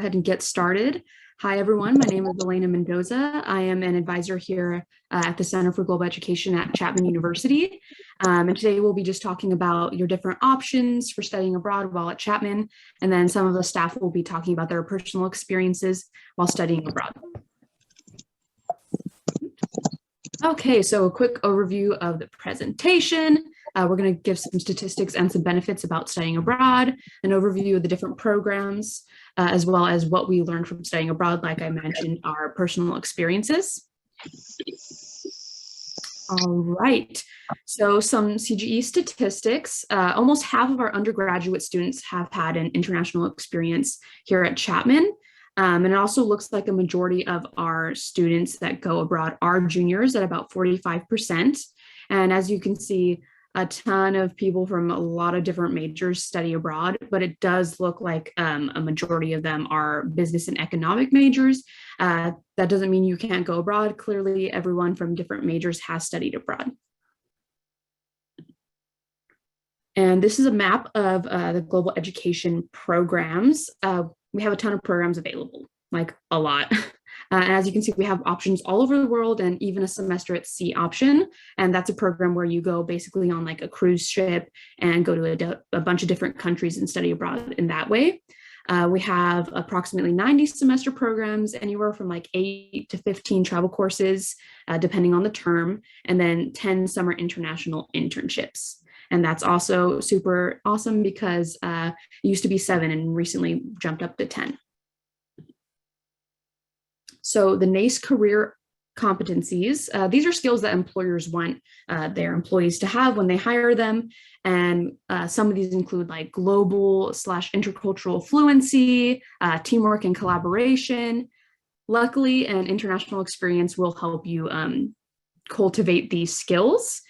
ahead and get started. Hi, everyone. My name is Elena Mendoza. I am an advisor here at the Center for Global Education at Chapman University. And today we'll be just talking about your different options for studying abroad while at Chapman. And then some of the staff will be talking about their personal experiences while studying abroad. Okay, so a quick overview of the presentation. We're going to give some statistics and some benefits about studying abroad, an overview of the different programs, as well as what we learned from studying abroad, like I mentioned, our personal experiences. All right, so some CGE statistics. Almost half of our undergraduate students have had an international experience here at Chapman. And it also looks like a majority of our students that go abroad are juniors at about 45%. And as you can see, a ton of people from a lot of different majors study abroad, but it does look like a majority of them are business and economic majors. That doesn't mean you can't go abroad. Clearly, everyone from different majors has studied abroad. And this is a map of the global education programs. We have a ton of programs available, like a lot. And as you can see, we have options all over the world and even a semester at sea option. And that's a program where you go basically on like a cruise ship and go to a bunch of different countries and study abroad in that way. We have approximately 90 semester programs, anywhere from like 8 to 15 travel courses, depending on the term, and then 10 summer international internships. And that's also super awesome because it used to be 7 and recently jumped up to 10. So the NACE career competencies, these are skills that employers want their employees to have when they hire them. And some of these include like global/intercultural fluency, teamwork and collaboration. Luckily, an international experience will help you cultivate these skills.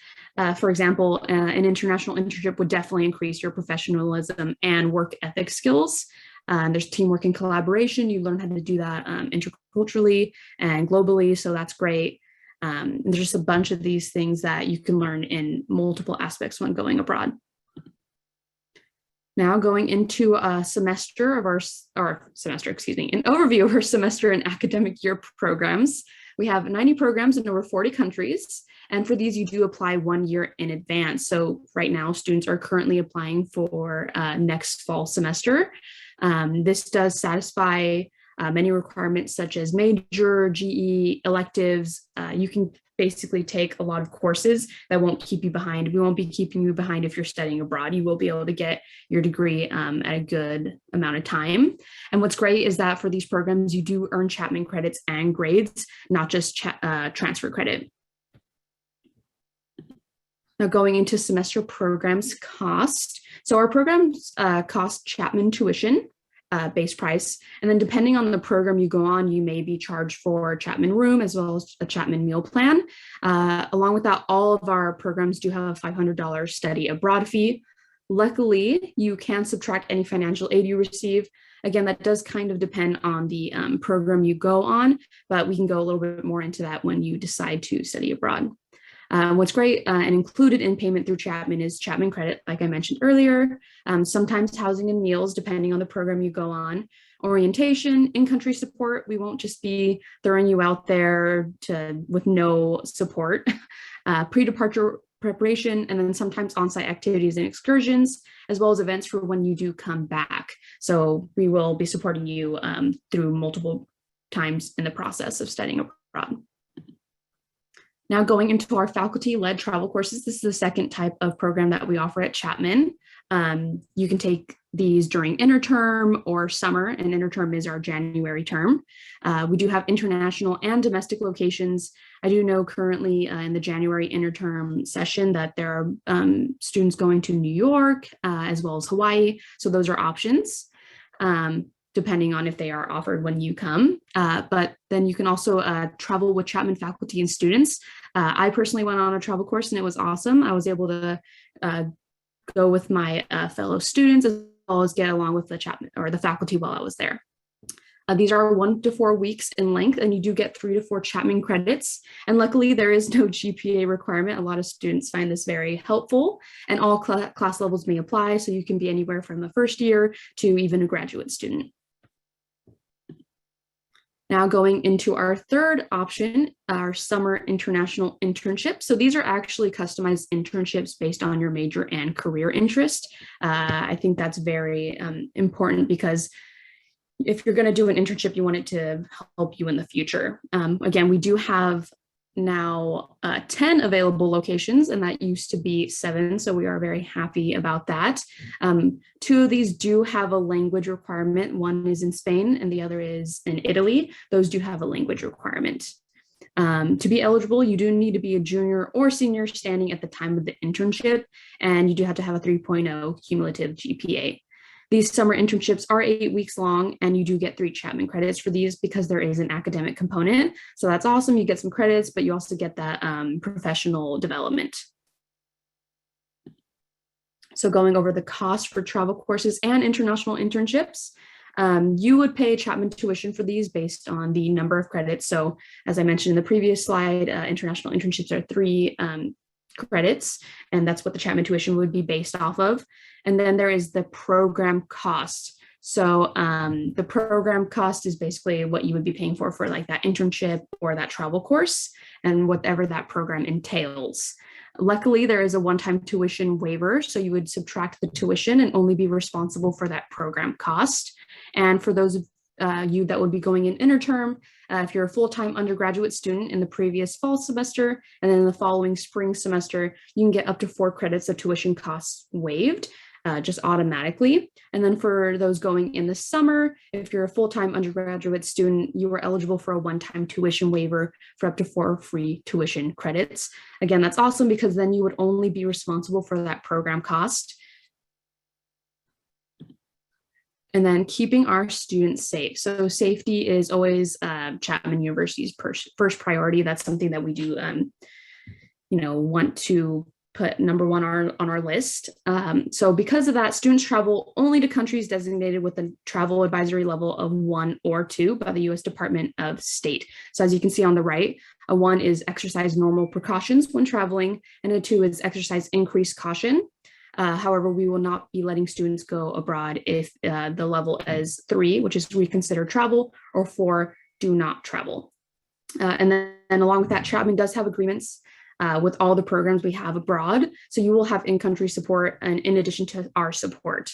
For example, an international internship would definitely increase your professionalism and work ethic skills. There's teamwork and collaboration. You learn how to do that interculturally and globally, so that's great. There's just a bunch of these things that you can learn in multiple aspects when going abroad. Now going into a semester of an overview of our semester and academic year programs. We have 90 programs in over 40 countries. And for these, you do apply 1 year in advance. So right now, students are currently applying for next fall semester. This does satisfy many requirements such as major, GE, electives. You can basically take a lot of courses that won't keep you behind. We won't be keeping you behind if you're studying abroad. You will be able to get your degree at a good amount of time. And what's great is that for these programs, you do earn Chapman credits and grades, not just transfer credit. Now going into semester programs cost. So our programs cost Chapman tuition, base price. And then depending on the program you go on, you may be charged for Chapman room as well as a Chapman meal plan. Along with that, all of our programs do have a $500 study abroad fee. Luckily, you can subtract any financial aid you receive. Again, that does kind of depend on the program you go on, but we can go a little bit more into that when you decide to study abroad. What's great and included in payment through Chapman is Chapman credit, like I mentioned earlier, sometimes housing and meals, depending on the program you go on, orientation, in-country support. We won't just be throwing you out there with no support, pre-departure preparation, and then sometimes on-site activities and excursions, as well as events for when you do come back. So we will be supporting you through multiple times in the process of studying abroad. Now going into our faculty-led travel courses, this is the second type of program that we offer at Chapman. You can take these during interterm or summer, and interterm is our January term. We do have international and domestic locations. I do know currently in the January interterm session that there are students going to New York as well as Hawaii, so those are options. Depending on if they are offered when you come. But then you can also travel with Chapman faculty and students. I personally went on a travel course and it was awesome. I was able to go with my fellow students as well as get along with the Chapman or the faculty while I was there. These are 1 to 4 weeks in length, and you do get 3 to 4 Chapman credits. And luckily, there is no GPA requirement. A lot of students find this very helpful, and all class levels may apply. So you can be anywhere from a first year to even a graduate student. Now going into our third option, our summer international internships. So these are actually customized internships based on your major and career interest. I think that's very important because if you're going to do an internship, you want it to help you in the future. Again, we do have now 10 available locations, and that used to be 7. So we are very happy about that. 2 of these do have a language requirement. One is in Spain and the other is in Italy. Those do have a language requirement. To be eligible, you do need to be a junior or senior standing at the time of the internship, and you do have to have a 3.0 cumulative GPA. These summer internships are 8 weeks long, and you do get 3 Chapman credits for these because there is an academic component. So that's awesome. You get some credits, but you also get that professional development. So going over the cost for travel courses and international internships, you would pay Chapman tuition for these based on the number of credits. So as I mentioned in the previous slide, international internships are 3 credits, and that's what the Chapman tuition would be based off of. And then there is the program cost. So the program cost is basically what you would be paying for like that internship or that travel course and whatever that program entails. Luckily, there is a one-time tuition waiver, so you would subtract the tuition and only be responsible for that program cost. And for those of you that would be going in interterm, if you're a full-time undergraduate student in the previous fall semester and then in the following spring semester, you can get up to 4 credits of tuition costs waived just automatically. And then for those going in the summer, if you're a full-time undergraduate student, you are eligible for a one-time tuition waiver for up to 4 free tuition credits. Again, that's awesome because then you would only be responsible for that program cost. And then keeping our students safe. So safety is always Chapman University's first priority. That's something that we do, want to put number 1 on our list. So because of that, students travel only to countries designated with a travel advisory level of 1 or 2 by the U.S. Department of State. So as you can see on the right, a 1 is exercise normal precautions when traveling, and a 2 is exercise increased caution. However, we will not be letting students go abroad if the level is 3, which is reconsider travel, or 4, do not travel. And then along with that, Chapman does have agreements with all the programs we have abroad. So you will have in-country support and in addition to our support.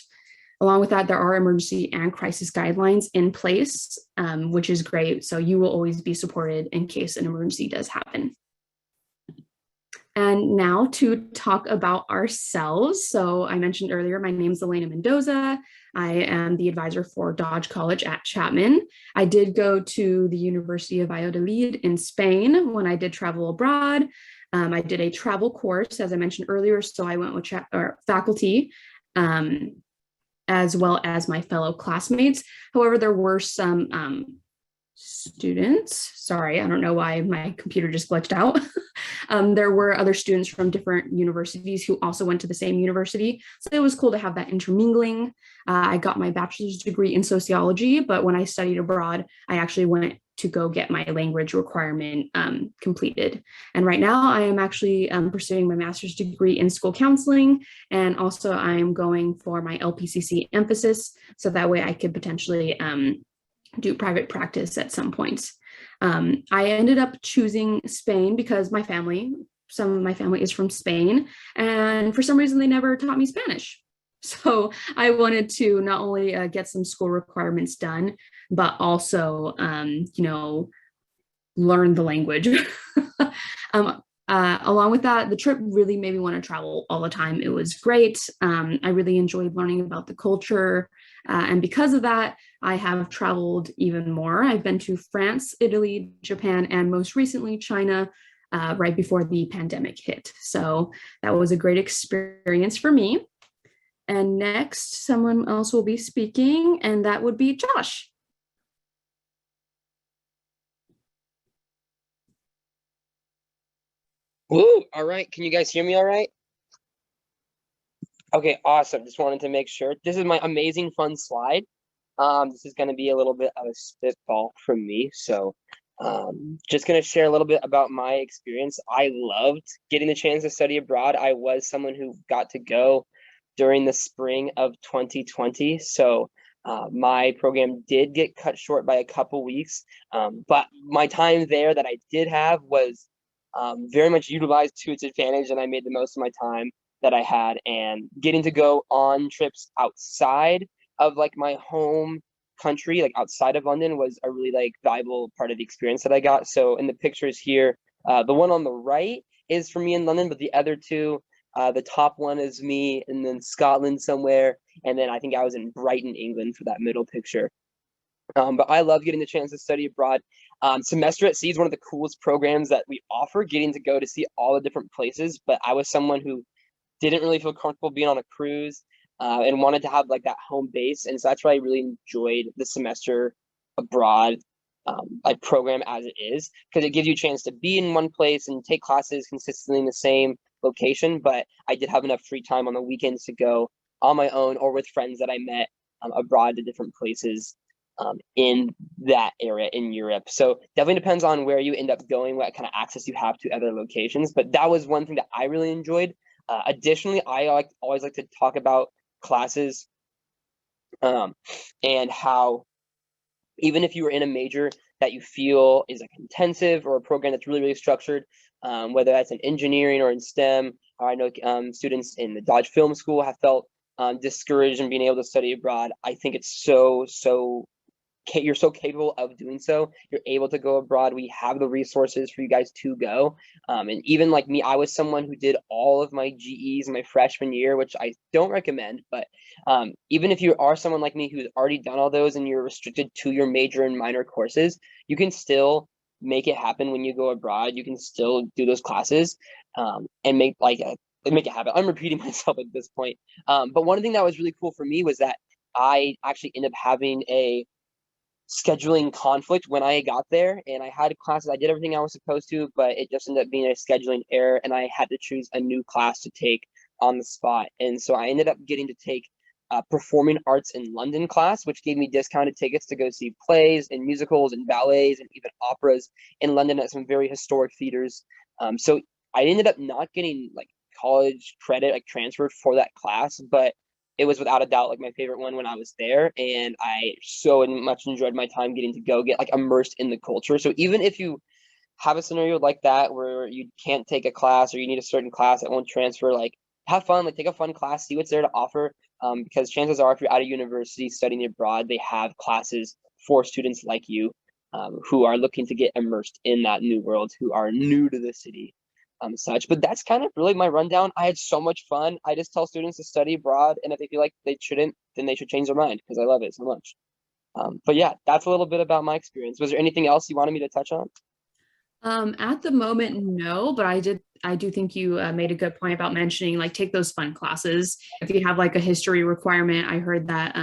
Along with that, there are emergency and crisis guidelines in place, which is great. So you will always be supported in case an emergency does happen. And now to talk about ourselves. So I mentioned earlier, my name is Elena Mendoza. I am the advisor for Dodge College at Chapman. I did go to the University of Valladolid in Spain when I did travel abroad. I did a travel course, as I mentioned earlier, so I went with faculty as well as my fellow classmates. However, there were some students, sorry, I don't know why my computer just glitched out. There were other students from different universities who also went to the same university. So it was cool to have that intermingling. I got my bachelor's degree in sociology, but when I studied abroad, I actually went to go get my language requirement completed. And right now I am actually pursuing my master's degree in school counseling. And also I am going for my LPCC emphasis. So that way I could potentially do private practice at some point. I ended up choosing Spain because some of my family is from Spain, and for some reason they never taught me Spanish. So I wanted to not only get some school requirements done, but also, learn the language. Along with that, the trip really made me want to travel all the time. It was great. I really enjoyed learning about the culture. And because of that, I have traveled even more. I've been to France, Italy, Japan, and most recently China right before the pandemic hit. So that was a great experience for me. And next, someone else will be speaking, and that would be Josh. Woo! All right. Can you guys hear me all right? Okay, awesome. Just wanted to make sure. This is my amazing fun slide. This is going to be a little bit of a spitball from me. So just going to share a little bit about my experience. I loved getting the chance to study abroad. I was someone who got to go during the spring of 2020. So My program did get cut short by a couple weeks, but my time there that I did have was very much utilized to its advantage, and I made the most of my time that I had. And getting to go on trips outside of like my home country, like outside of London, was a really like valuable part of the experience that I got. So in the pictures here, the one on the right is for me in London, but the other two, the top one is me, and then Scotland somewhere, and then I think I was in Brighton, England for that middle picture. But I love getting the chance to study abroad. Semester at Sea is one of the coolest programs that we offer, getting to go to see all the different places. But I was someone who didn't really feel comfortable being on a cruise and wanted to have like that home base. And so that's why I really enjoyed the semester abroad like program as it is, because it gives you a chance to be in one place and take classes consistently in the same location. But I did have enough free time on the weekends to go on my own or with friends that I met abroad to different places in that area in Europe. So definitely depends on where you end up going, what kind of access you have to other locations. But that was one thing that I really enjoyed. Additionally, I always like to talk about classes and how even if you were in a major that you feel is like intensive or a program that's really, really structured, whether that's in engineering or in STEM, or I know students in the Dodge Film School have felt discouraged in being able to study abroad. I think it's you're so capable of doing so. You're able to go abroad. We have the resources for you guys to go. And even like me, I was someone who did all of my GEs my freshman year, which I don't recommend. But even if you are someone like me who's already done all those and you're restricted to your major and minor courses, you can still make it happen when you go abroad. You can still do those classes and make it happen. I'm repeating myself at this point. But one thing that was really cool for me was that I actually ended up having a scheduling conflict when I got there, and I had classes. I did everything I was supposed to, but it just ended up being a scheduling error, and I had to choose a new class to take on the spot. And so I ended up getting to take performing arts in London class, which gave me discounted tickets to go see plays and musicals and ballets and even operas in London at some very historic theaters. So I ended up not getting like college credit like transferred for that class, but it was without a doubt like my favorite one when I was there, and I so much enjoyed my time getting to go get like immersed in the culture. So even if you have a scenario like that where you can't take a class or you need a certain class that won't transfer, like have fun, like take a fun class, see what's there to offer. Because chances are if you're at a university studying abroad, they have classes for students like you who are looking to get immersed in that new world, who are new to the city. Such. But that's kind of really my rundown. I had so much fun. I just tell students to study abroad, and if they feel like they shouldn't, then they should change their mind because I love it so much. But yeah, that's a little bit about my experience. Was there anything else you wanted me to touch on? At the moment, no, but I do think you made a good point about mentioning like take those fun classes. If you have like a history requirement, I heard that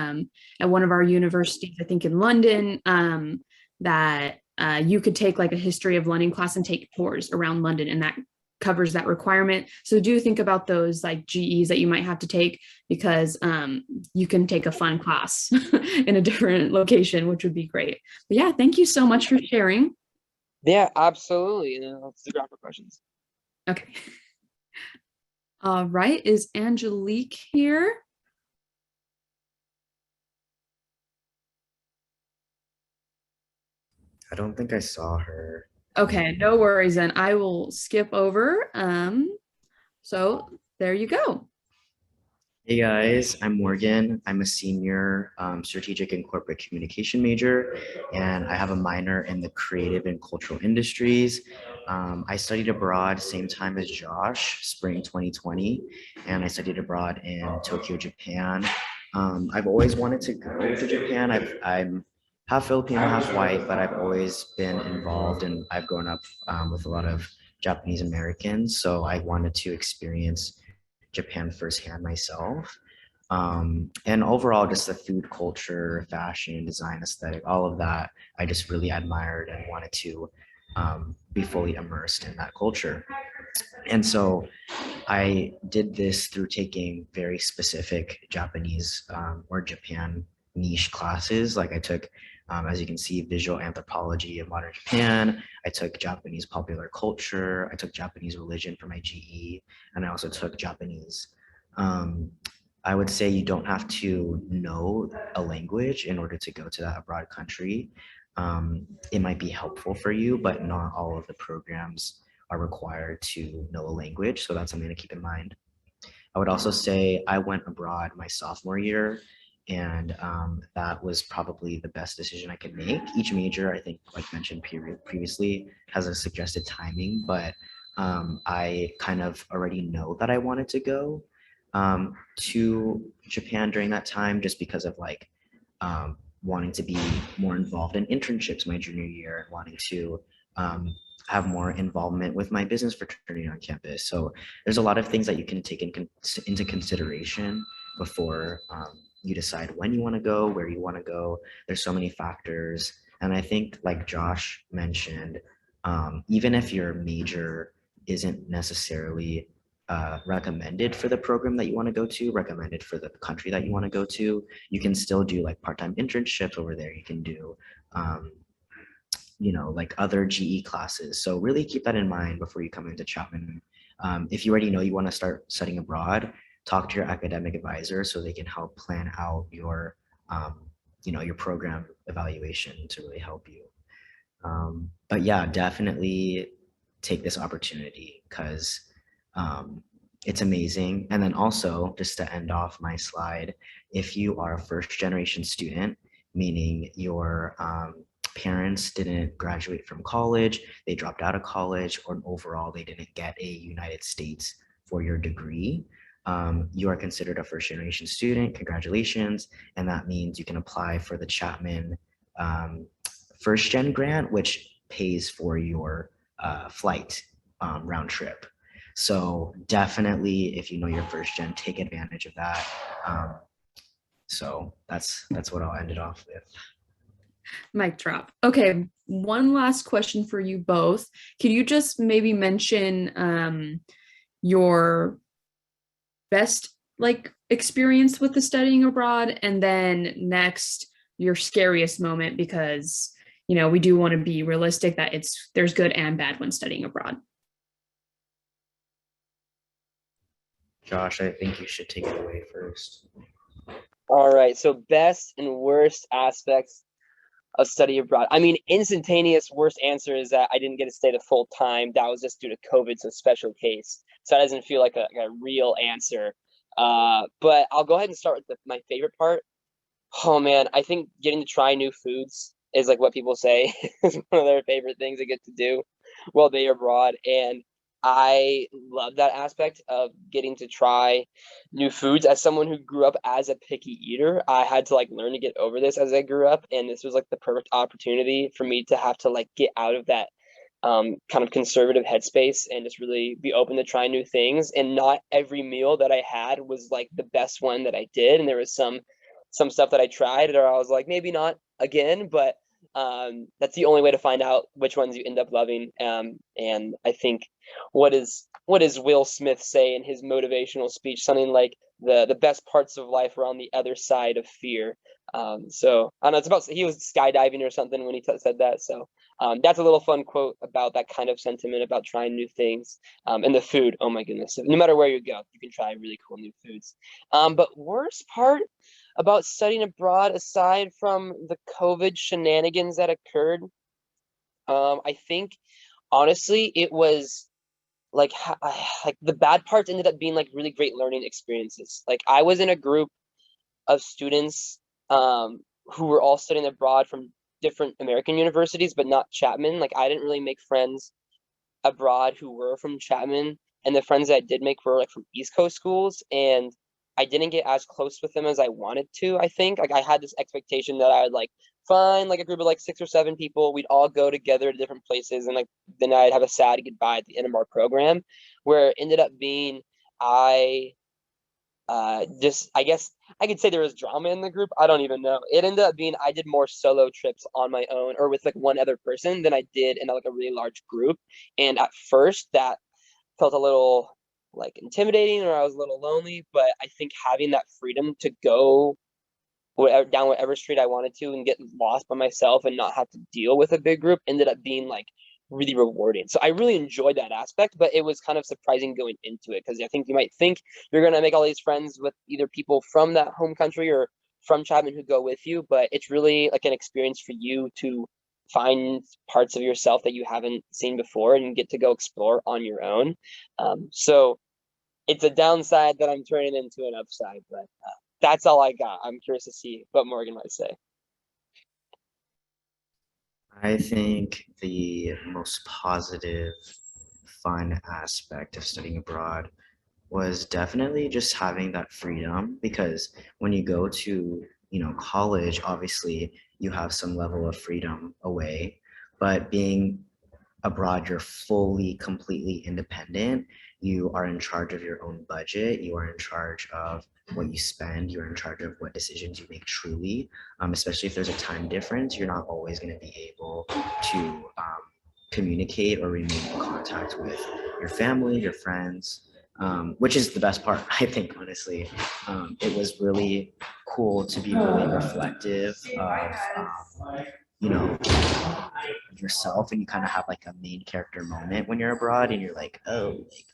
at one of our universities, I think in London, that you could take like a history of London class and take tours around London, and that covers that requirement. So do think about those like GEs that you might have to take because you can take a fun class in a different location, which would be great. But yeah, thank you so much for sharing. Yeah, absolutely. Let's do for questions. Okay. All right. Is Angelique here? I don't think I saw her. Okay, no worries then. I will skip over. So there you go. Hey guys, I'm Morgan. I'm a senior strategic and corporate communication major, and I have a minor in the creative and cultural industries. I studied abroad same time as Josh, spring 2020, and I studied abroad in Tokyo, Japan. I've always wanted to go to Japan. I'm half Filipino, half white, but I've always been involved and I've grown up with a lot of Japanese Americans, so I wanted to experience Japan firsthand myself. And overall, just the food culture, fashion, design, aesthetic, all of that, I just really admired and wanted to be fully immersed in that culture. And so I did this through taking very specific Japanese or Japan niche classes. Like I took, as you can see, visual anthropology of modern Japan. I took Japanese popular culture. I took Japanese religion for my GE, and I also took Japanese I would say you don't have to know a language in order to go to that abroad country. It might be helpful for you, but not all of the programs are required to know a language. So that's something to keep in mind. I would also say I went abroad my sophomore year, and that was probably the best decision I could make. Each major, I think, like mentioned previously, has a suggested timing, but I kind of already know that I wanted to go to Japan during that time just because of like wanting to be more involved in internships my junior year and wanting to um, have more involvement with my business fraternity on campus. So there's a lot of things that you can take into consideration before you decide when you want to go, where you want to go. There's so many factors. And I think, like Josh mentioned, even if your major isn't necessarily recommended for the program that you want to go to, recommended for the country that you want to go to, you can still do like part-time internships over there. You can do like other GE classes. So really keep that in mind before you come into Chapman. If you already know you want to start studying abroad, talk to your academic advisor so they can help plan out your program evaluation to really help you. But yeah, definitely take this opportunity because it's amazing. And then also, just to end off my slide, if you are a first generation student, meaning your parents didn't graduate from college, they dropped out of college, or overall they didn't get a United States for your degree, you are considered a first generation student. Congratulations. And that means you can apply for the Chapman first gen grant, which pays for your flight round trip. So definitely, if you know your first gen, take advantage of that. So that's what I'll end it off with. Mic drop. Okay, one last question for you both. Could you just maybe mention your best experience with the studying abroad, and then next your scariest moment, because we do want to be realistic that there's good and bad when studying abroad. Josh, I think you should take it away first. All right, so best and worst aspects of study abroad. I mean, instantaneous worst answer is that I didn't get to stay the full time. That was just due to COVID, so special case. So that doesn't feel like a real answer. But I'll go ahead and start with my favorite part. Oh man, I think getting to try new foods is like what people say is one of their favorite things they get to do while they're abroad. And I love that aspect of getting to try new foods. As someone who grew up as a picky eater, I had to learn to get over this as I grew up. And this was the perfect opportunity for me to have to get out of that kind of conservative headspace and just really be open to try new things. And not every meal that I had was the best one that I did. And there was some stuff that I tried or I was maybe not again, but that's the only way to find out which ones you end up loving. And I think what does Will Smith say in his motivational speech? Something like the best parts of life are on the other side of fear. So I don't know, he was skydiving or something when he said that. So that's a little fun quote about that kind of sentiment about trying new things. And the food, oh my goodness, no matter where you go, you can try really cool new foods. But worst part about studying abroad, aside from the COVID shenanigans that occurred, I think honestly it was the bad parts ended up being really great learning experiences. I was in a group of students who were all studying abroad from different American universities, but not Chapman. I didn't really make friends abroad who were from Chapman, and the friends that I did make were from East Coast schools, and I didn't get as close with them as I wanted to. I think I had this expectation that I would find a group of 6 or 7 people. We'd all go together to different places, and then I'd have a sad goodbye at the end of our program, where it ended up being I guess I could say there was drama in the group. I don't even know. It ended up being I did more solo trips on my own or with one other person than I did in a really large group. And at first that felt a little intimidating, or I was a little lonely, but I think having that freedom to go down whatever street I wanted to and get lost by myself and not have to deal with a big group ended up being really rewarding. So I really enjoyed that aspect, but it was kind of surprising going into it because I think you might think you're going to make all these friends with either people from that home country or from Chapman who go with you, but it's really like an experience for you to find parts of yourself that you haven't seen before and get to go explore on your own. So it's a downside that I'm turning into an upside, but that's all I got. I'm curious to see what Morgan might say. I think the most positive, fun aspect of studying abroad was definitely just having that freedom, because when you go to, college, obviously you have some level of freedom away, but being abroad, you're fully, completely independent. You are in charge of your own budget. You are in charge of what you spend. You're in charge of what decisions you make truly, especially if there's a time difference. You're not always going to be able to communicate or remain in contact with your family, your friends, which is the best part, I think, honestly. It was really cool to be really reflective of, you know, yourself, and you kind of have like a main character moment when you're abroad, and you're like, oh, like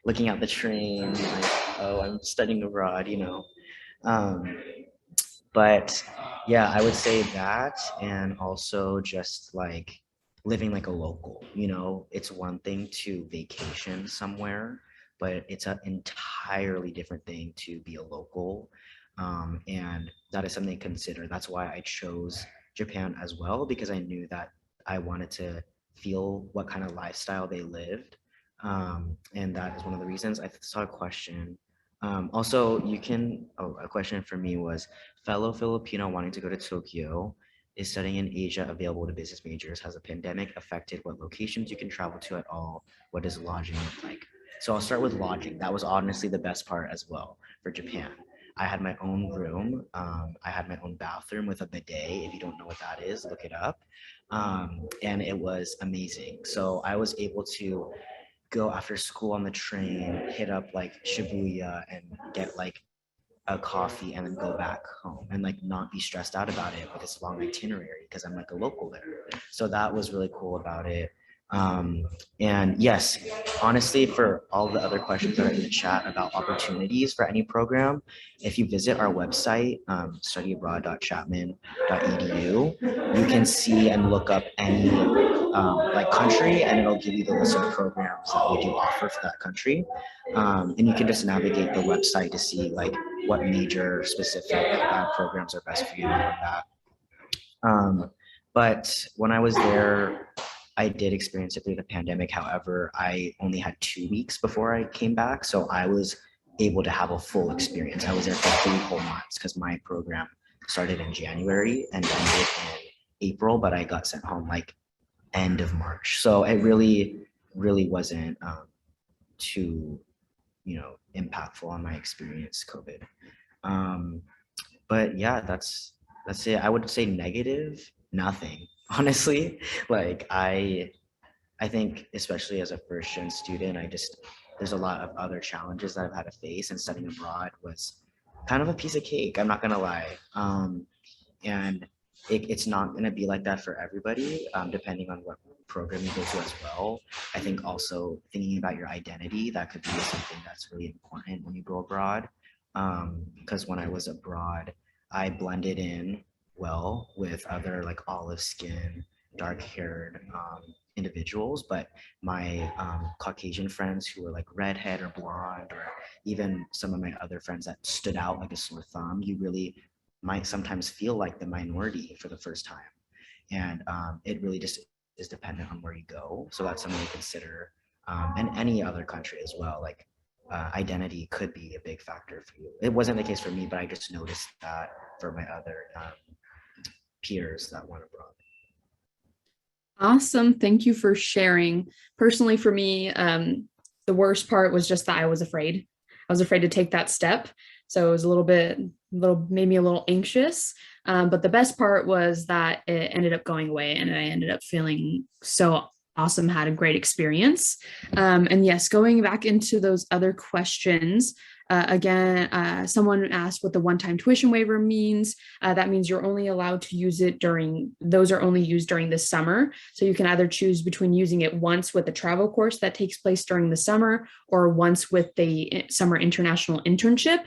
looking at the train, like, oh, I'm studying abroad, um, but yeah, I would say that, and also just like living like a local. It's one thing to vacation somewhere, but it's an entirely different thing to be a local, and that is something to consider. That's why I chose Japan as well, because I knew that I wanted to feel what kind of lifestyle they lived. And that is one of the reasons. I saw a question. Also, a question for me was, fellow Filipino wanting to go to Tokyo, is studying in Asia available to business majors? Has the pandemic affected what locations you can travel to at all? What does lodging look like? So I'll start with lodging. That was honestly the best part as well for Japan. I had my own room. I had my own bathroom with a bidet. If you don't know what that is, look it up. And it was amazing. So I was able to go after school on the train, hit up like Shibuya and get like a coffee and then go back home and like not be stressed out about it with this long itinerary, because I'm like a local there. So that was really cool about it. And yes, honestly, for all the other questions that are in the chat about opportunities for any program, if you visit our website, studyabroad.chapman.edu, you can see and look up any like country, and it'll give you the list of programs that we do offer for that country. And you can just navigate the website to see like what major specific programs are best for you and all that. But when I was there, I did experience it through the pandemic. However, I only had 2 weeks before I came back, so I was able to have a full experience. I was there for 3 whole months because my program started in January and ended in April, but I got sent home like end of March. So it really, really wasn't too, impactful on my experience, COVID. But yeah, that's it. I would say negative, nothing. Honestly, like I think especially as a first gen student, there's a lot of other challenges that I've had to face, and studying abroad was kind of a piece of cake. I'm not gonna lie. And it's not going to be like that for everybody, depending on what program you go to as well. I think also thinking about your identity, that could be something that's really important when you go abroad. Because when I was abroad, I blended in well with other like olive skin, dark haired individuals, but my Caucasian friends who were like redhead or blonde, or even some of my other friends that stood out like a sore thumb, you really might sometimes feel like the minority for the first time. And it really just is dependent on where you go. So that's something to consider. And any other country as well, like identity could be a big factor for you. It wasn't the case for me, but I just noticed that for my other peers that went abroad. Awesome. Thank you for sharing. Personally, for me, the worst part was just that I was afraid. I was afraid to take that step. So it was made me a little anxious. But the best part was that it ended up going away, and I ended up feeling so awesome, had a great experience. And yes, going back into those other questions, again, someone asked what the one-time tuition waiver means. That means you're only allowed to use it those are only used during the summer. So you can either choose between using it once with the travel course that takes place during the summer or once with the summer international internship.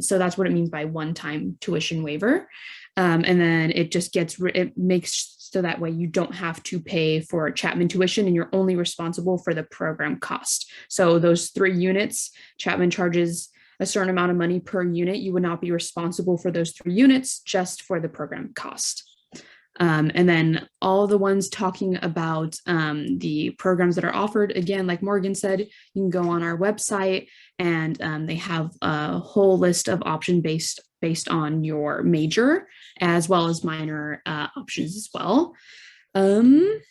So that's what it means by one-time tuition waiver. And then it makes so that way you don't have to pay for Chapman tuition and you're only responsible for the program cost. So those 3 units, Chapman charges a certain amount of money per unit. You would not be responsible for those 3 units, just for the program cost. And then all the ones talking about the programs that are offered, again, like Morgan said, you can go on our website and they have a whole list of options based on your major, as well as minor options as well. I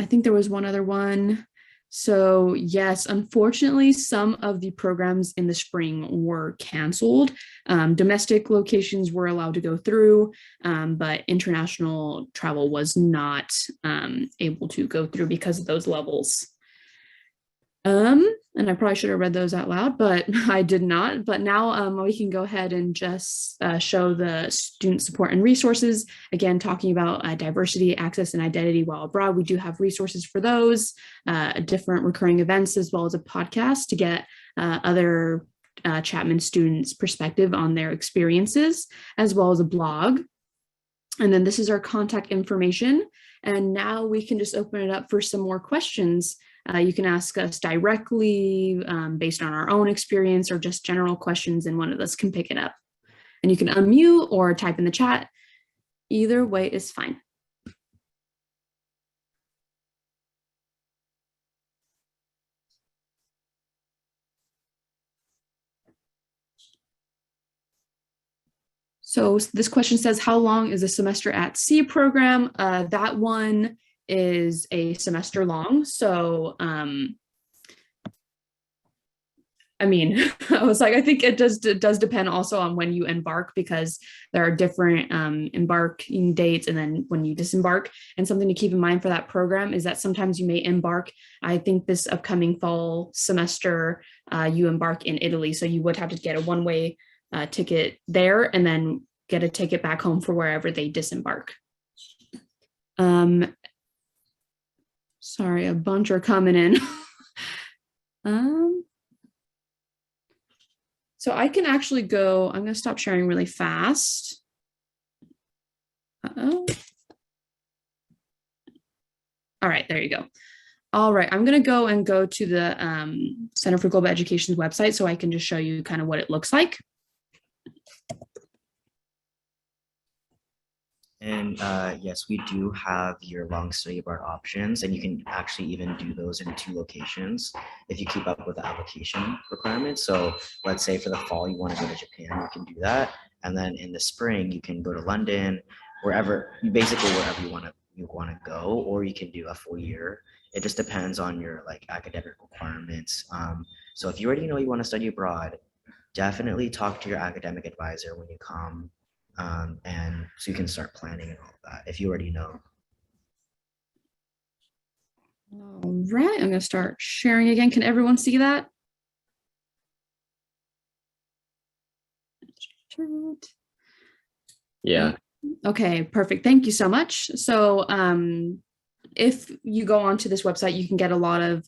think there was one other one. So yes, unfortunately, some of the programs in the spring were canceled. Domestic locations were allowed to go through, but international travel was not able to go through because of those levels. And I probably should have read those out loud, but I did not. But now we can go ahead and just show the student support and resources. Again, talking about diversity, access, and identity while abroad. We do have resources for those, different recurring events, as well as a podcast to get other Chapman students' perspective on their experiences, as well as a blog. And then this is our contact information. And now we can just open it up for some more questions. You can ask us directly based on our own experience or just general questions, and one of us can pick it up. And you can unmute or type in the chat. Either way is fine. So this question says, how long is a semester at sea program? That one is a semester long. So, I mean, I was like, I think it does depend also on when you embark, because there are different embarking dates and then when you disembark. And something to keep in mind for that program is that sometimes you may embark. I think this upcoming fall semester, you embark in Italy. So you would have to get a one-way ticket there and then get a ticket back home for wherever they disembark. Sorry, a bunch are coming in. So I can actually go, I'm going to stop sharing really fast. All right, there you go. All right, I'm going to go to the Center for Global Education's website so I can just show you kind of what it looks like. And yes, we do have year-long study abroad options, and you can actually even do those in 2 locations if you keep up with the application requirements. So let's say for the fall you want to go to Japan, you can do that, and then in the spring you can go to London, wherever you want to go, or you can do a full year. It just depends on your academic requirements. So if you already know you want to study abroad, definitely talk to your academic advisor when you come. And so you can start planning and all of that if you already know. All right, I'm going to start sharing again. Can everyone see that? Yeah. Okay, perfect. Thank you so much. So if you go onto this website, you can get a lot of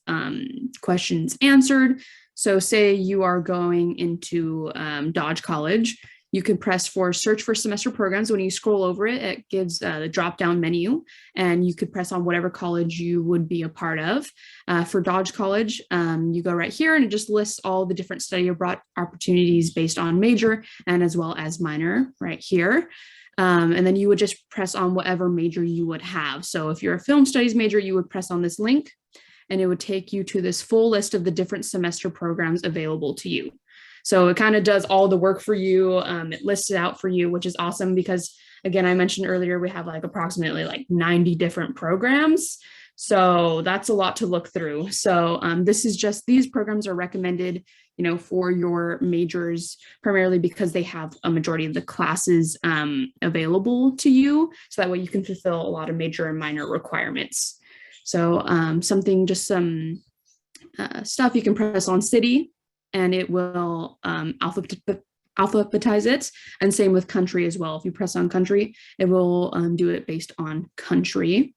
questions answered. So say you are going into Dodge College, you can press for search for semester programs. When you scroll over it, it gives the drop-down menu, and you could press on whatever college you would be a part of. For Dodge College, you go right here and it just lists all the different study abroad opportunities based on major and as well as minor right here. And then you would just press on whatever major you would have. So if you're a film studies major, you would press on this link and it would take you to this full list of the different semester programs available to you. So it kind of does all the work for you. It lists it out for you, which is awesome because, again, I mentioned earlier, we have approximately 90 different programs. So that's a lot to look through. So these programs are recommended for your majors, primarily because they have a majority of the classes available to you. So that way you can fulfill a lot of major and minor requirements. So some stuff you can press on city and it will alphabetize it, and same with country as well. If you press on country, it will do it based on country.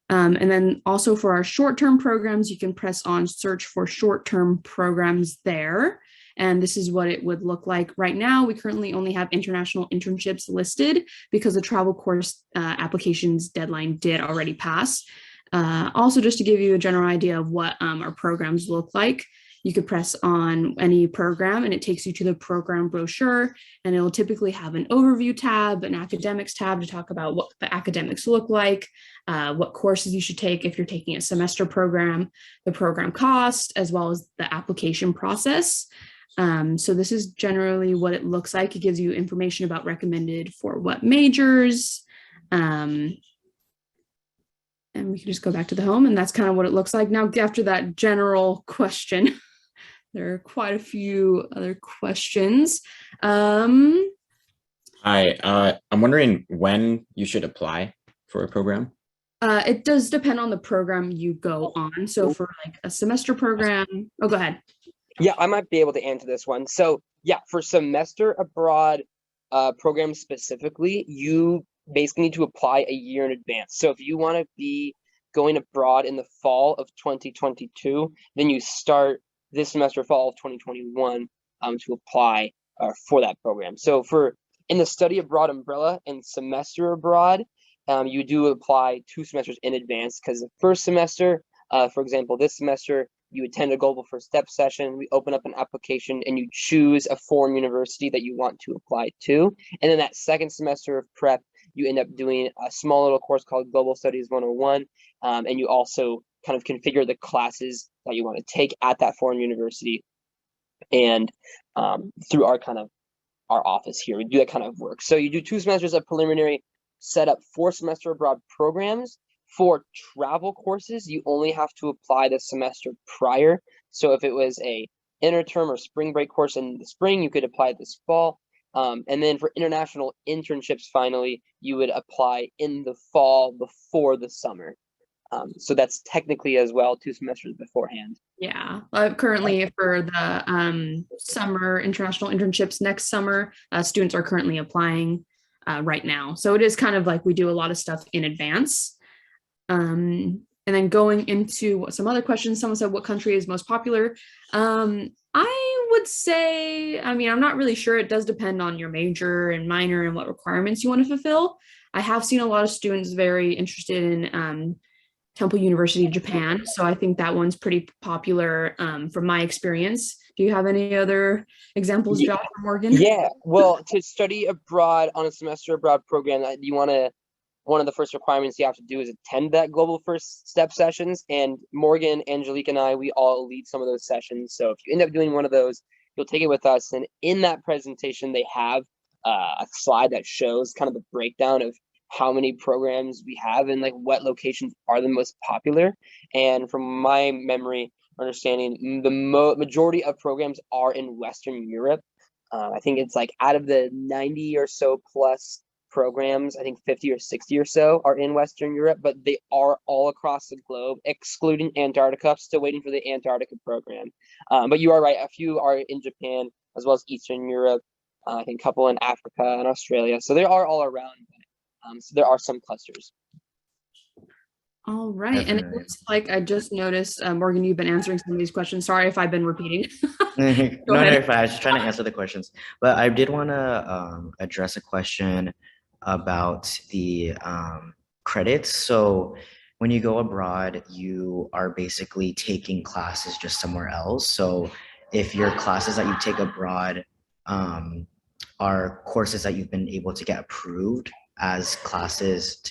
And then also for our short-term programs, you can press on search for short-term programs there. And this is what it would look like right now. We currently only have international internships listed because the travel course applications deadline did already pass. Also, just to give you a general idea of what our programs look like, you could press on any program and it takes you to the program brochure, and it'll typically have an overview tab, an academics tab to talk about what the academics look like, what courses you should take if you're taking a semester program, the program cost, as well as the application process. So this is generally what it looks like. It gives you information about recommended for what majors. And we can just go back to the home, and that's kind of what it looks like. Now, after that general question, there are quite a few other questions. Hi, I'm wondering when you should apply for a program. It does depend on the program you go on. So for like a semester program, go ahead. Yeah, I might be able to answer this one. So yeah, for semester abroad programs specifically, you basically need to apply a year in advance. So if you want to be going abroad in the fall of 2022, then you start this semester, fall of 2021, to apply for that program. So in the study abroad umbrella and semester abroad, you do apply 2 semesters in advance, because the first semester, for example, this semester, you attend a global first step session, we open up an application, and you choose a foreign university that you want to apply to. And then that second semester of prep, you end up doing a small little course called Global Studies 101, and you also kind of configure the classes that you want to take at that foreign university. And through our office here, we do that kind of work. So you do 2 semesters of preliminary setup for semester abroad programs. For travel courses, you only have to apply the semester prior. So if it was a interterm or spring break course in the spring, you could apply it this fall. And then for international internships, finally, you would apply in the fall before the summer. So that's technically as well 2 semesters beforehand. Yeah, currently for the summer international internships next summer, students are currently applying right now. So it is kind of like we do a lot of stuff in advance. And then going into some other questions, someone said, what country is most popular? I would say, I'm not really sure. It does depend on your major and minor and what requirements you want to fulfill. I have seen a lot of students very interested in Temple University, Japan. So I think that one's pretty popular from my experience. Do you have any other examples, Josh or Morgan? Yeah, well, to study abroad on a semester abroad program, one of the first requirements you have to do is attend that global first step sessions. And Morgan, Angelique, and I, we all lead some of those sessions. So if you end up doing one of those, you'll take it with us. And in that presentation, they have a slide that shows kind of the breakdown of how many programs we have and like what locations are the most popular. And from my memory, understanding, the majority of programs are in Western Europe. I think it's like out of the 90 or so plus programs, I think 50 or 60 or so are in Western Europe, but they are all across the globe, excluding Antarctica. Still waiting for the Antarctica program. But you are right, a few are in Japan as well as Eastern Europe, I think a couple in Africa and Australia. So they are all around, but, so there are some clusters. All right. And it looks like I just noticed, Morgan, you've been answering some of these questions. Sorry if I've been repeating. No, if I was just trying to answer the questions, but I did want to address a question about the credits. So when you go abroad, you are basically taking classes just somewhere else. So if your classes that you take abroad are courses that you've been able to get approved as classes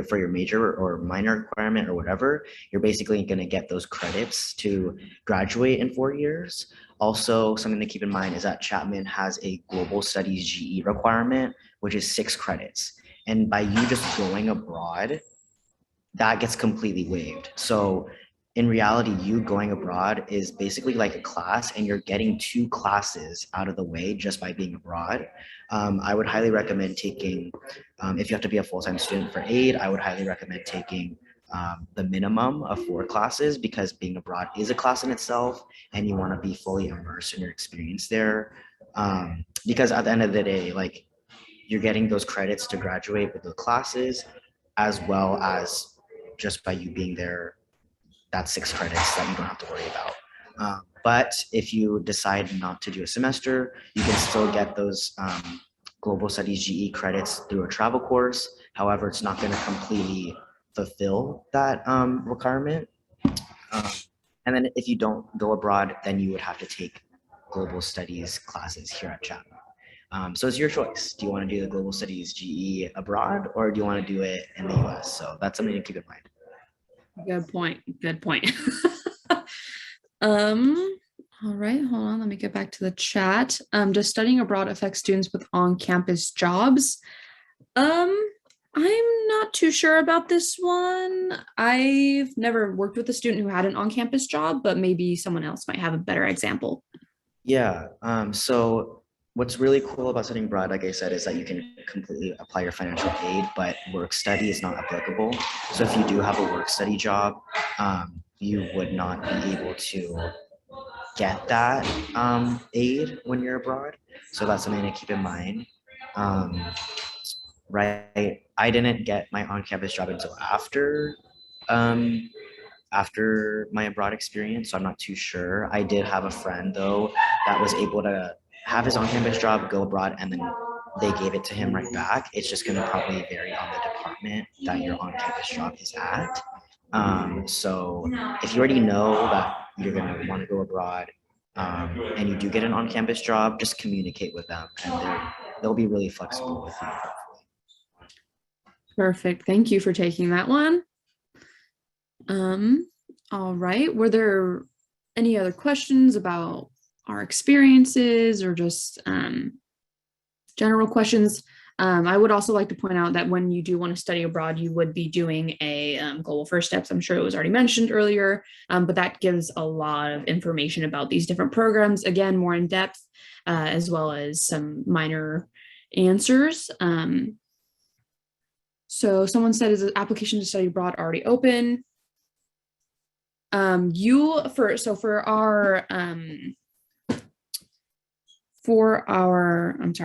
for your major or minor requirement or whatever, you're basically going to get those credits to graduate in 4 years. Also, something to keep in mind is that Chapman has a global studies GE requirement, which is 6 credits. And by you just going abroad, that gets completely waived. So in reality, you going abroad is basically like a class, and you're getting 2 classes out of the way just by being abroad. I would highly recommend taking, if you have to be a full-time student for aid, I would highly recommend taking the minimum of 4 classes, because being abroad is a class in itself, and you want to be fully immersed in your experience there. Because at the end of the day, like, you're getting those credits to graduate with the classes, as well as just by you being there, that's 6 credits that you don't have to worry about. But if you decide not to do a semester, you can still get those global studies GE credits through a travel course. However, it's not going to completely fulfill that requirement. And then if you don't go abroad, then you would have to take global studies classes here at Chapman. So it's your choice. Do you want to do the global studies GE abroad, or do you want to do it in the US? So that's something to keep in mind. Good point. Good point. All right, hold on. Let me get back to the chat. Does studying abroad affect students with on-campus jobs? I'm not too sure about this one. I've never worked with a student who had an on-campus job, but maybe someone else might have a better example. Yeah. So what's really cool about studying abroad, like I said, is that you can completely apply your financial aid, but work study is not applicable. So if you do have a work study job, you would not be able to get that aid when you're abroad. So that's something to keep in mind. Right. I didn't get my on-campus job until after my abroad experience, so I'm not too sure. I did have a friend though that was able to have his on-campus job, go abroad, and then they gave it to him right back. It's just going to probably vary on the department that your on-campus job is at. So if you already know that you're going to want to go abroad, and you do get an on-campus job, just communicate with them, and they'll be really flexible with you. Perfect. Thank you for taking that one. All right. Were there any other questions about our experiences, or just general questions? I would also like to point out that when you do want to study abroad, you would be doing a Global First Steps. I'm sure it was already mentioned earlier, but that gives a lot of information about these different programs, again, more in depth, as well as some minor answers. So someone said, is the application to study abroad already open? I'm sorry,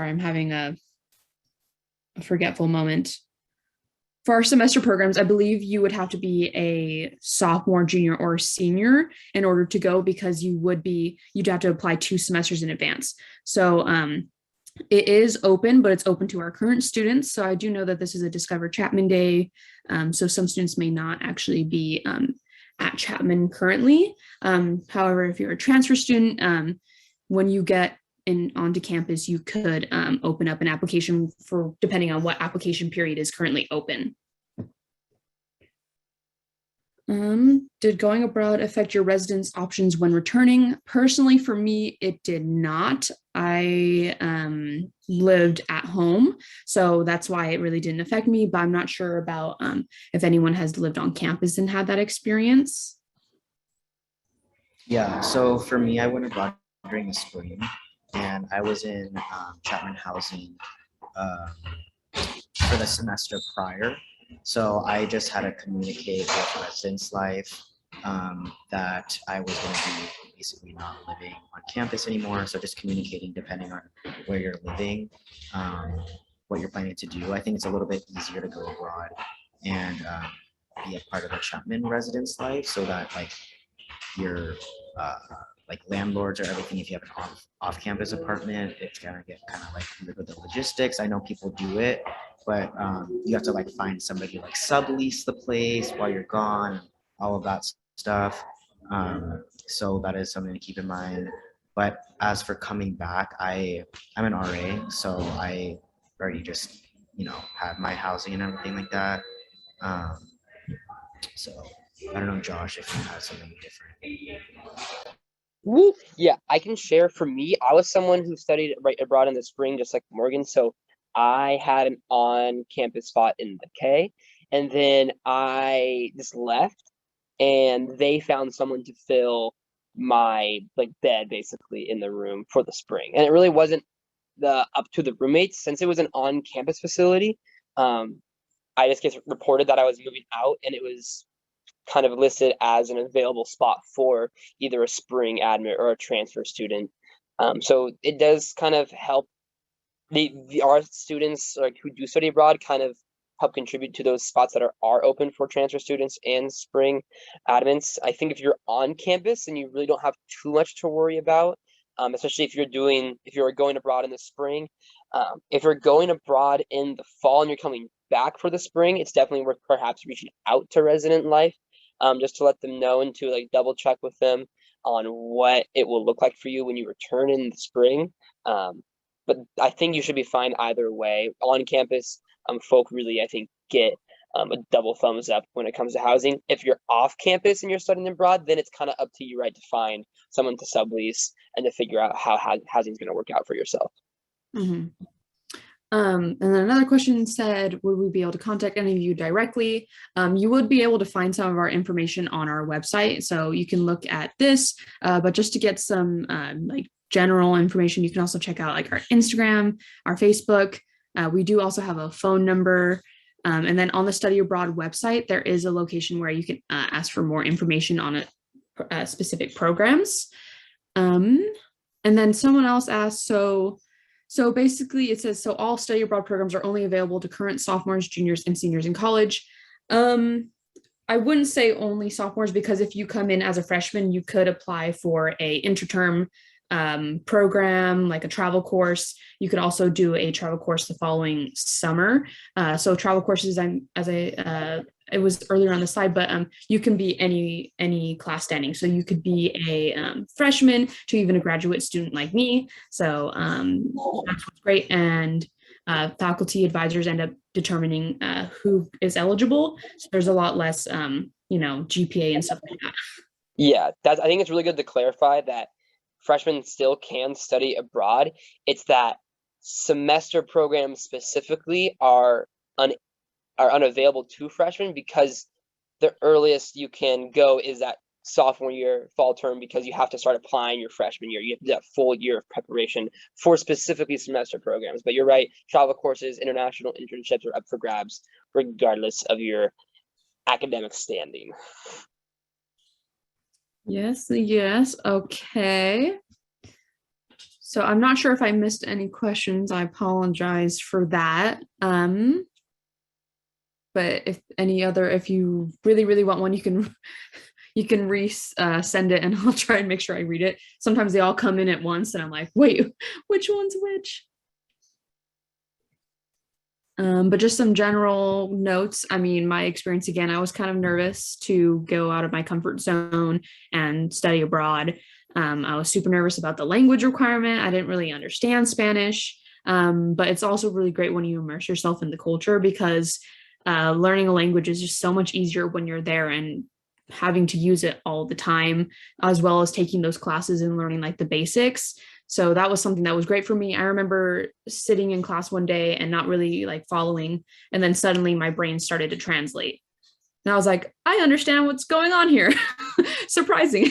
I'm having a forgetful moment. For our semester programs, I believe you would have to be a sophomore, junior, or senior in order to go, because you'd have to apply 2 semesters in advance. So it is open, but it's open to our current students. So I do know that this is a Discover Chapman Day. So some students may not actually be at Chapman currently. However, if you're a transfer student, when you get onto campus, you could open up an application for, depending on what application period is currently open. Did going abroad affect your residence options when returning? Personally, for me, it did not. I lived at home, so that's why it really didn't affect me, but I'm not sure about if anyone has lived on campus and had that experience. Yeah, so for me, I went abroad during the spring, and I was in Chapman housing for the semester prior. So I just had to communicate with residence life that I was going to be basically not living on campus anymore. So just communicating, depending on where you're living, what you're planning to do. I think it's a little bit easier to go abroad and be a part of the Chapman residence life, so that like your like landlords or everything, if you have an off-campus apartment, it's gonna get kind of like with the logistics. I know people do it, but you have to like find somebody like sublease the place while you're gone, all of that stuff. So that is something to keep in mind. But as for coming back, I'm an RA, so I already just have my housing and everything like that. So I don't know, Josh, if you have something different. Woo. Yeah, I can share. For me, I was someone who studied right abroad in the spring, just like Morgan. So I had an on-campus spot in the K, and then I just left and they found someone to fill my like bed basically in the room for the spring. And it really wasn't up to the roommates, since it was an on-campus facility. I just get reported that I was moving out, and it was kind of listed as an available spot for either a spring admit or a transfer student. So it does kind of help our students like who do study abroad kind of help contribute to those spots that are open for transfer students and spring admins. I think if you're on campus and you really don't have too much to worry about, especially if you're going abroad in the spring. If you're going abroad in the fall and you're coming back for the spring, it's definitely worth perhaps reaching out to Resident Life, just to let them know and to like double check with them on what it will look like for you when you return in the spring. But I think you should be fine either way. On campus, folk really, I think, get a double thumbs up when it comes to housing. If you're off campus and you're studying abroad, then it's kind of up to you, right, to find someone to sublease and to figure out how housing is going to work out for yourself. Mm-hmm. And then another question said, would we be able to contact any of you directly? You would be able to find some of our information on our website, so you can look at this, but just to get some like general information, you can also check out like our Instagram, our Facebook. We do also have a phone number. And then on the Study Abroad website, there is a location where you can ask for more information on specific programs. And then someone else asked, so basically it says, so all study abroad programs are only available to current sophomores, juniors, and seniors in college. I wouldn't say only sophomores, because if you come in as a freshman, you could apply for a interterm program, like a travel course. You could also do a travel course the following summer. So travel courses, it was earlier on the slide, but you can be any class standing. So you could be a freshman to even a graduate student like me. So that's what's great. And faculty advisors end up determining who is eligible. So there's a lot less, GPA and stuff like that. Yeah, I think it's really good to clarify that freshmen still can study abroad. It's that semester programs specifically are unavailable to freshmen, because the earliest you can go is that sophomore year fall term, because you have to start applying your freshman year. You have to do that full year of preparation for specifically semester programs. But you're right, travel courses, international internships are up for grabs regardless of your academic standing. Yes, okay. So I'm not sure if I missed any questions. I apologize for that. But if you really want one, you can send it, and I'll try and make sure I read it. Sometimes they all come in at once and I'm like, wait, which one's which? But just some general notes. I mean, my experience, again, I was kind of nervous to go out of my comfort zone and study abroad. I was super nervous about the language requirement. I didn't really understand Spanish, but it's also really great when you immerse yourself in the culture, because learning a language is just so much easier when you're there and having to use it all the time, as well as taking those classes and learning like the basics. So that was something that was great for me. I remember sitting in class one day and not really like following, and then suddenly my brain started to translate. And I was like, I understand what's going on here. Surprising.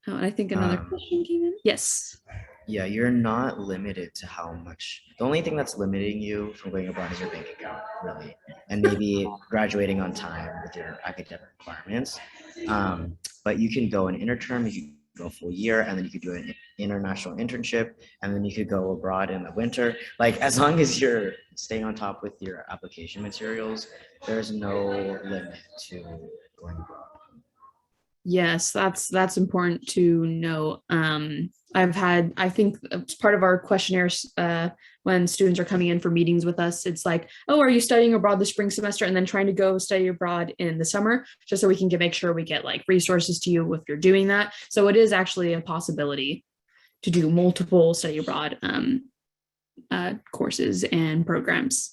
Oh, and I think another question came in. Yes. Yeah, you're not limited to how much. The only thing that's limiting you from going abroad is your bank account, really, and maybe graduating on time with your academic requirements. But you can go an interterm, you can go a full year, and then you could do an international internship, and then you could go abroad in the winter. Like, as long as you're staying on top with your application materials, there's no limit to going abroad. Yes, that's important to know. I think it's part of our questionnaires when students are coming in for meetings with us. It's like, oh, are you studying abroad the spring semester, and then trying to go study abroad in the summer, just so we can make sure we get like resources to you if you're doing that. So it is actually a possibility to do multiple study abroad courses and programs.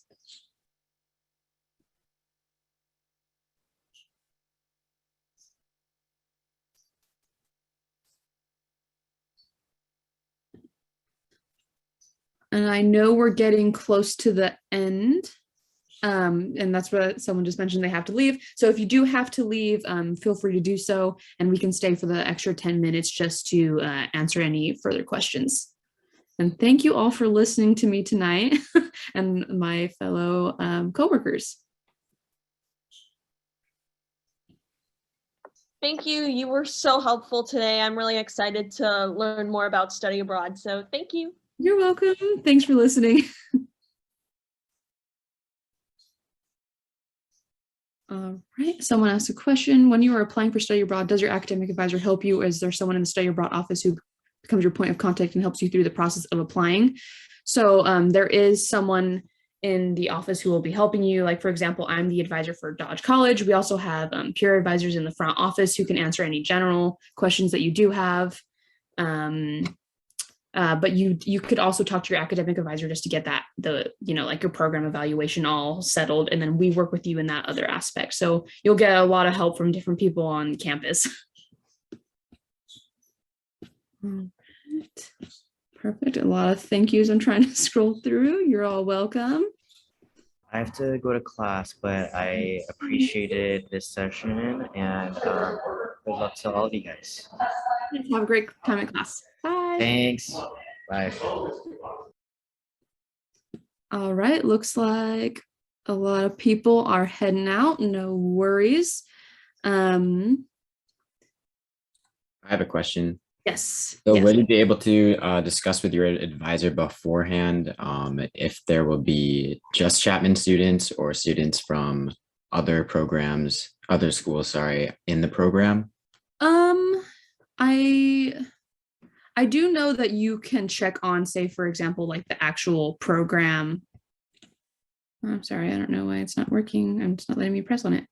And I know we're getting close to the end. And that's what someone just mentioned, they have to leave. So if you do have to leave, feel free to do so, and we can stay for the extra 10 minutes just to answer any further questions. And thank you all for listening to me tonight and my fellow coworkers. Thank you. You were so helpful today. I'm really excited to learn more about study abroad. So thank you. You're welcome. Thanks for listening. All right, someone asked a question. When you are applying for study abroad, does your academic advisor help you? Or is there someone in the study abroad office who becomes your point of contact and helps you through the process of applying? So there is someone in the office who will be helping you. Like, for example, I'm the advisor for Dodge College. We also have peer advisors in the front office who can answer any general questions that you do have. But you could also talk to your academic advisor just to get that, like your program evaluation all settled, and then we work with you in that other aspect. So you'll get a lot of help from different people on campus. Perfect. A lot of thank yous. I'm trying to scroll through. You're all welcome. I have to go to class, but I appreciated this session, and good luck to all of you guys. Have a great time in class. Bye. Thanks. Bye. All right. Looks like a lot of people are heading out. No worries. I have a question. Yes. So yes. will you be able to discuss with your advisor beforehand if there will be just Chapman students or students from other programs, other schools, sorry, in the program? I do know that you can check on, say, for example, like the actual program. I'm sorry, I don't know why it's not working. I'm just not letting me press on it.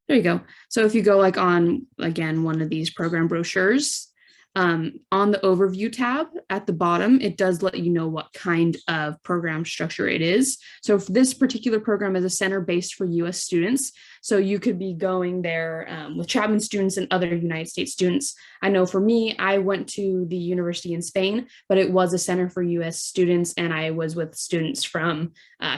There you go. So if you go like on, again, one of these program brochures, on the overview tab at the bottom, it does let you know what kind of program structure it is. So if this particular program is a center based for US students, so you could be going there with Chapman students and other United States students. I know for me, I went to the university in Spain, but it was a center for US students, and I was with students from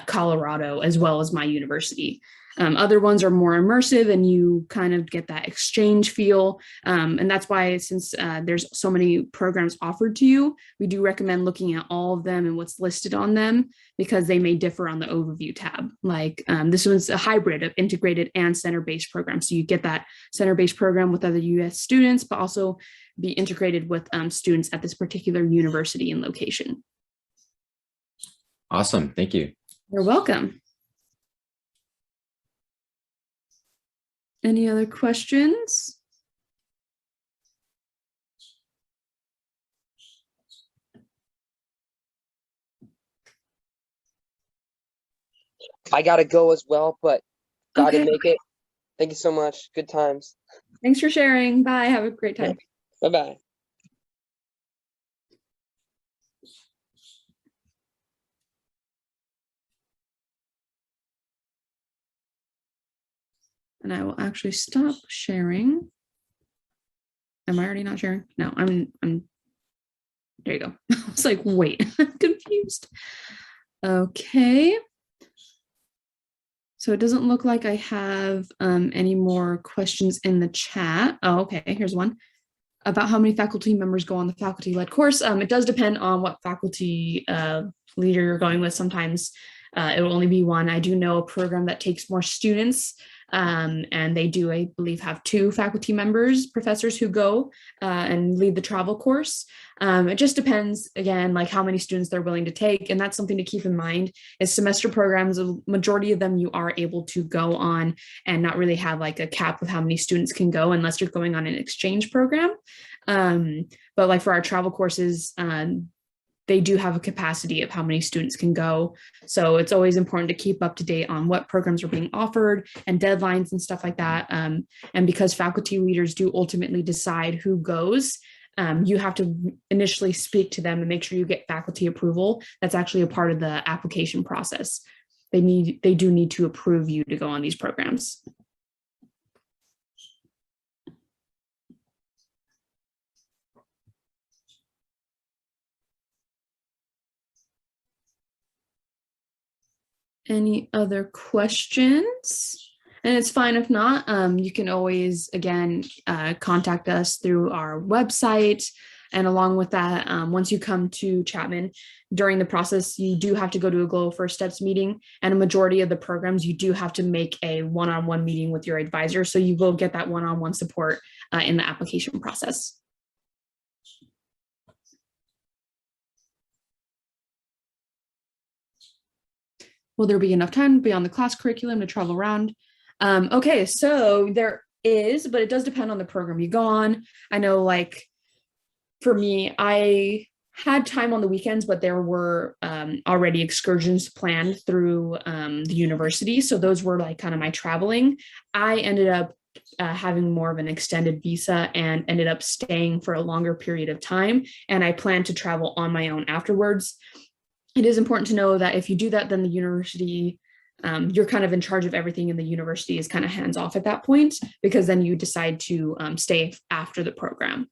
Colorado as well as my university. Other ones are more immersive and you kind of get that exchange feel. And that's why, since there's so many programs offered to you, we do recommend looking at all of them and what's listed on them, because they may differ on the overview tab. Like this one's a hybrid of integrated and center-based programs. So you get that center-based program with other US students, but also be integrated with students at this particular university and location. Awesome. Thank you. You're welcome. Any other questions? I gotta go as well, but gotta Okay. make it. Thank you so much. Good times. Thanks for sharing. Bye. Have a great time. Bye-bye. And I will actually stop sharing. Am I already not sharing? No, I'm there you go. I was like, wait, I'm confused. Okay. So it doesn't look like I have any more questions in the chat. Oh, okay, here's one. About how many faculty members go on the faculty-led course. It does depend on what faculty leader you're going with. Sometimes it will only be one. I do know a program that takes more students, and they do, I believe, have 2 faculty members, professors who go and lead the travel course. It just depends, again, like how many students they're willing to take. And that's something to keep in mind is semester programs, a majority of them you are able to go on and not really have like a cap of how many students can go unless you're going on an exchange program. But like for our travel courses, they do have a capacity of how many students can go. So it's always important to keep up to date on what programs are being offered and deadlines and stuff like that. And because faculty leaders do ultimately decide who goes, you have to initially speak to them and make sure you get faculty approval. That's actually a part of the application process. They do need to approve you to go on these programs. Any other questions? And it's fine if not. You can always, again, contact us through our website. And along with that, once you come to Chapman, during the process, you do have to go to a Global First Steps meeting. And a majority of the programs, you do have to make a one-on-one meeting with your advisor. So you will get that one-on-one support in the application process. Will there be enough time beyond the class curriculum to travel around? Okay, so there is, but it does depend on the program you go on. I know, like, for me, I had time on the weekends, but there were already excursions planned through the university. So those were like kind of my traveling. I ended up having more of an extended visa and ended up staying for a longer period of time. And I plan to travel on my own afterwards. It is important to know that if you do that, then the university, you're kind of in charge of everything, and the university is kind of hands off at that point, because then you decide to stay after the program.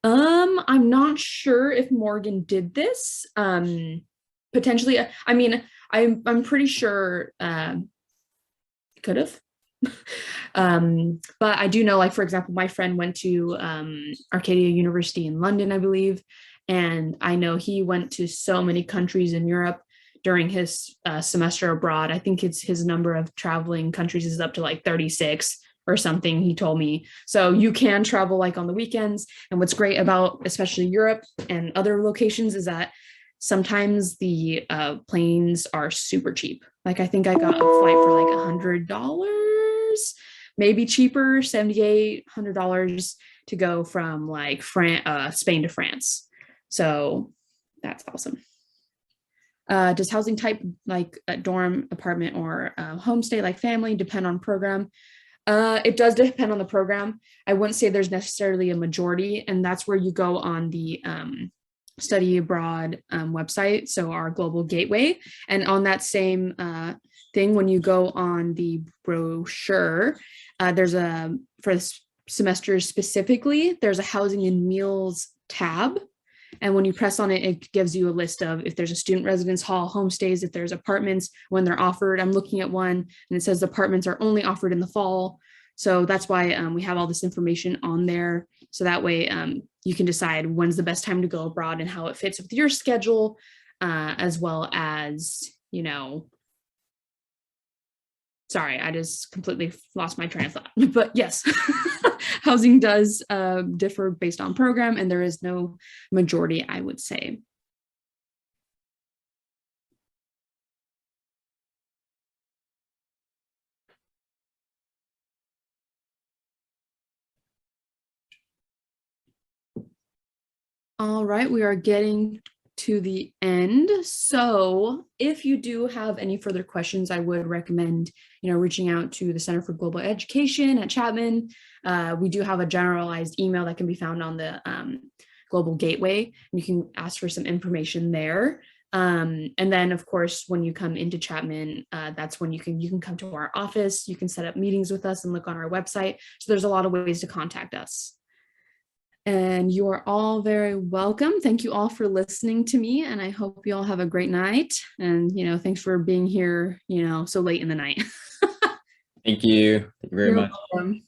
I'm not sure if Morgan did this. Potentially, I mean, I'm pretty sure could have. But I do know, like, for example, my friend went to Arcadia University in London, I believe, and I know he went to so many countries in Europe during his semester abroad. I think it's his number of traveling countries is up to like 36 or something, he told me. So you can travel like on the weekends. And what's great about especially Europe and other locations is that sometimes the planes are super cheap. Like, I think I got a flight for like $100, maybe cheaper, $78, $100 to go from like Spain to France. So that's awesome. Does housing type, like a dorm, apartment, or homestay, like family, depend on program? It does depend on the program. I wouldn't say there's necessarily a majority, and that's where you go on the study abroad website, so our global gateway. And on that same thing, when you go on the brochure, there's for semesters specifically, there's a housing and meals tab. And when you press on it, it gives you a list of if there's a student residence hall, homestays, if there's apartments, when they're offered. I'm looking at one and it says apartments are only offered in the fall. So that's why we have all this information on there. So that way you can decide when's the best time to go abroad and how it fits with your schedule, as well as, you know, sorry, I just completely lost my train of thought. But yes, housing does differ based on program, and there is no majority, I would say. All right, we are getting to the end. So if you do have any further questions, I would recommend, reaching out to the Center for Global Education at Chapman. We do have a generalized email that can be found on the Global Gateway, and you can ask for some information there. And then, of course, when you come into Chapman, that's when you can come to our office. You can set up meetings with us and look on our website. So there's a lot of ways to contact us. And you are all very welcome. Thank you all for listening to me, and I hope you all have a great night. And, thanks for being here, so late in the night. Thank you. Thank you very much. Welcome.